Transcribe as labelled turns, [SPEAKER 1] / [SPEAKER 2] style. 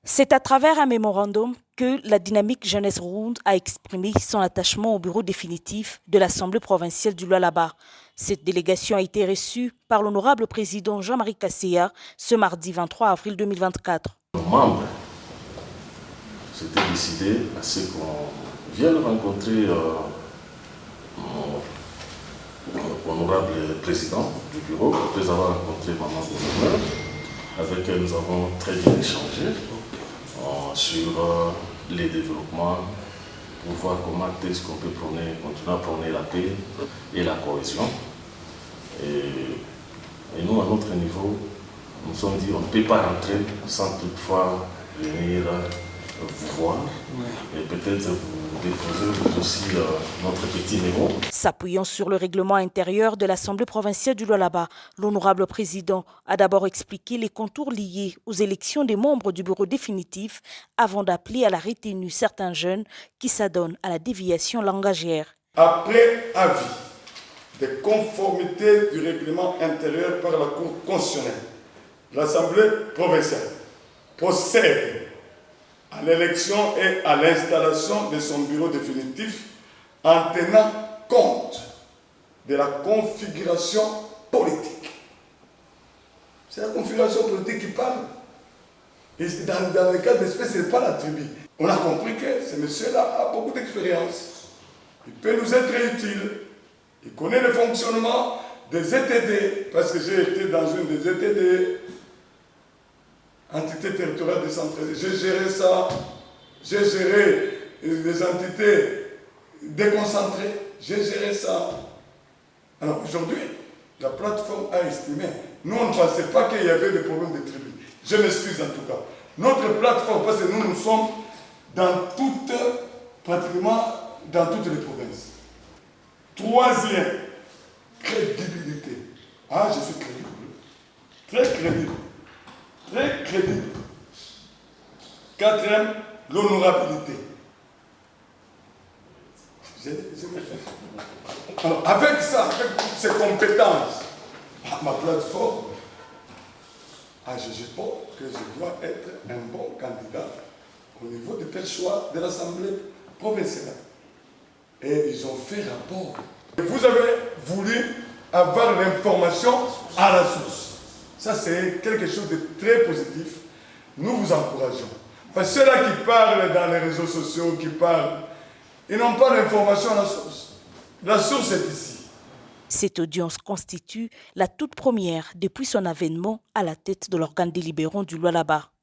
[SPEAKER 1] C'est à travers un mémorandum que la dynamique Jeunesse Ronde a exprimé son attachement au bureau définitif de l'Assemblée provinciale du Lualaba. Cette délégation a été reçue par l'honorable président Jean-Marie Kasseya ce mardi 23 avril 2024.
[SPEAKER 2] Nos membres s'étaient décidés à ce qu'on vienne rencontrer mon honorable président du bureau, après avoir rencontré maman gouverneur, avec elle nous avons très bien échangé sur les développements pour voir comment est-ce qu'on peut continuer à prôner la paix et la cohésion. Et nous, à notre niveau, nous nous sommes dit on ne peut pas rentrer sans toutefois venir vous voir et peut-être vous déposer aussi notre petit mémo.
[SPEAKER 1] S'appuyant sur le règlement intérieur de l'Assemblée provinciale du Lualaba, l'honorable président a d'abord expliqué les contours liés aux élections des membres du bureau définitif avant d'appeler à la retenue certains jeunes qui s'adonnent à la déviation langagière.
[SPEAKER 3] Après avis de conformité du règlement intérieur par la Cour constitutionnelle, l'Assemblée provinciale procède à l'élection et à l'installation de son bureau définitif en tenant compte de la configuration politique. C'est la configuration politique qui parle. Et dans le cas d'espèce, ce n'est pas la tribu. On a compris que ce monsieur-là a beaucoup d'expérience. Il peut nous être utile. Il connaît le fonctionnement des ETD, parce que j'ai été dans une des ETD, entité territoriale décentralisée. J'ai géré ça, j'ai géré les entités déconcentrées, j'ai géré ça. Alors aujourd'hui, la plateforme a estimé, nous on ne pensait pas qu'il y avait des problèmes de tribu. Je m'excuse en tout cas. Notre plateforme, parce que nous sommes pratiquement dans toutes les provinces. Troisième, crédibilité. Ah, je suis crédible. Très crédible. Très crédible. Quatrième, l'honorabilité. Alors, avec ça, avec toutes ces compétences, ma plateforme, je pense que je dois être un bon candidat au niveau du choix de l'Assemblée provinciale. Et ils ont fait rapport. Vous avez voulu avoir l'information à la source. Ça, c'est quelque chose de très positif. Nous vous encourageons. Parce que ceux-là qui parlent dans les réseaux sociaux, qui parlent, ils n'ont pas l'information à la source. La source est ici.
[SPEAKER 1] Cette audience constitue la toute première depuis son avènement à la tête de l'organe délibérant du Lualaba.